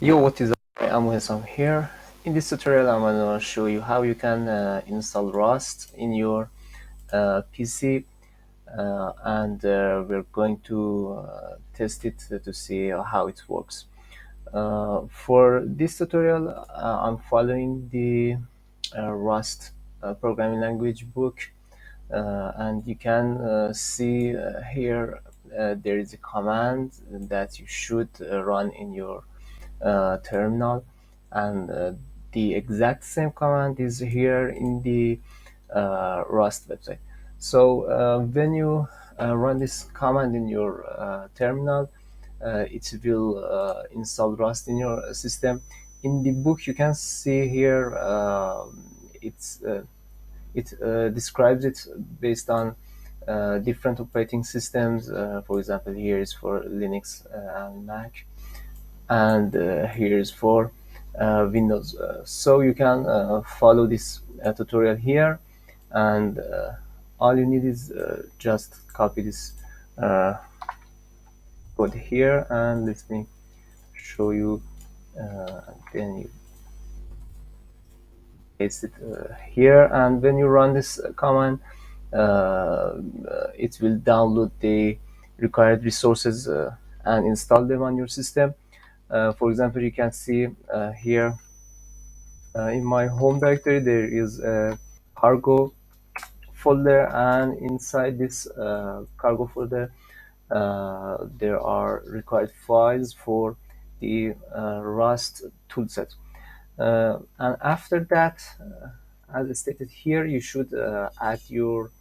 Yo, what is up? I'm Wilson here. In this tutorial, I'm going to show you how you can install Rust in your PC, and we're going to test it to see how it works. For this tutorial, I'm following the Rust programming language book, and you can see here there is a command that you should run in your terminal, and the exact same command is here in the Rust website. So when you run this command in your terminal, it will install Rust in your system. In the book, you can see here it's it describes it based on different operating systems. For example, here is for Linux and Mac, and here is for Windows. So you can follow this tutorial here, and all you need is just copy this uh, code here, and let me show you. Then you paste it here, and when you run this command, it will download the required resources and install them on your system. For example, you can see here in my home directory there is a cargo folder, and inside this cargo folder there are required files for the Rust toolset. And after that, as stated here, you should uh, add your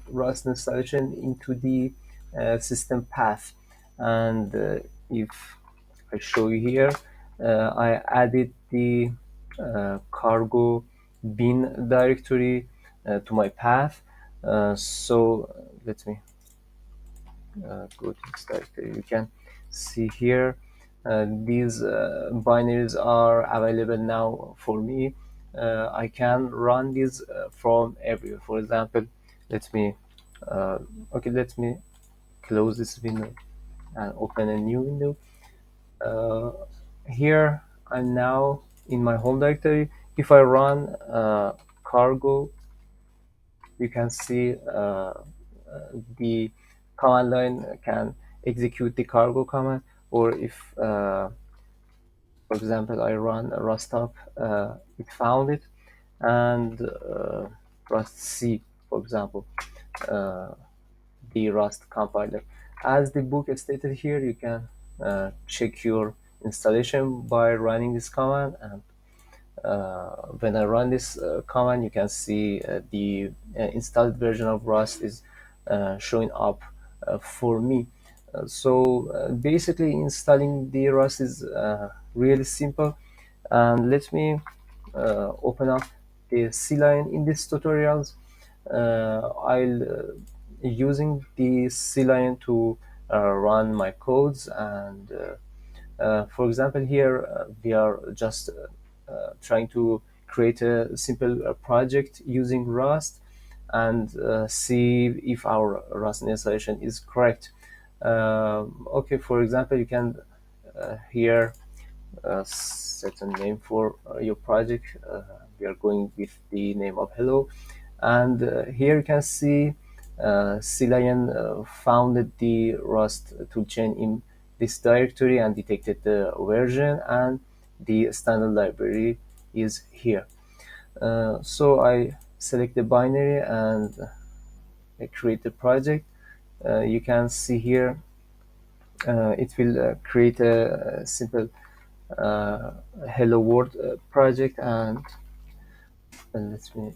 Rust installation into the system path. And if I show you here, I added the cargo bin directory to my path. So let me go to this directory. You can see here these binaries are available now for me. I can run these from everywhere. For example, let me let me close this window and open a new window. uh, Here I'm now in my home directory. If I run cargo, you can see the command line can execute the cargo command, or if for example I run a rust up, it found it, and rust c, for example, uh, the Rust compiler. As the book stated here, you can check your installation by running this command, and when I run this command, you can see the installed version of Rust is showing up for me. So basically, installing the Rust is really simple. And let me open up the CLine. In this tutorials, I'll using the CLine to run my codes, and for example here we are just trying to create a simple project using Rust, and see if our Rust installation is correct. Okay, for example, you can here set a name for your project. We are going with the name of hello, and here you can see CLion founded the Rust toolchain in this directory and detected the version, and the standard library is here. So I select the binary and I create the project. You can see here it will create a simple uh, hello world project, and let me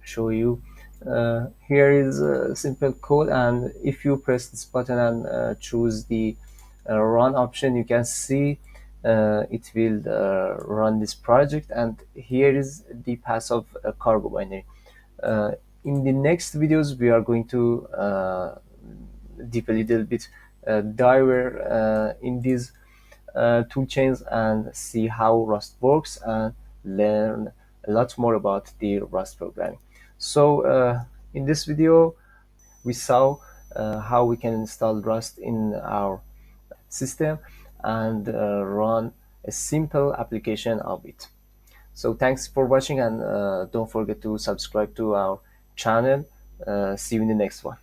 show you. Here is a simple code, and if you press this button and choose the run option, you can see it will run this project, and here is the path of a cargo binary. Uh, in the next videos, we are going to deep a little bit dive in these tool chains and see how Rust works, and learn a lot more about the Rust programming. So in this video, we saw how we can install Rust in our system and run a simple application of it. So thanks for watching, and don't forget to subscribe to our channel. See you in the next one.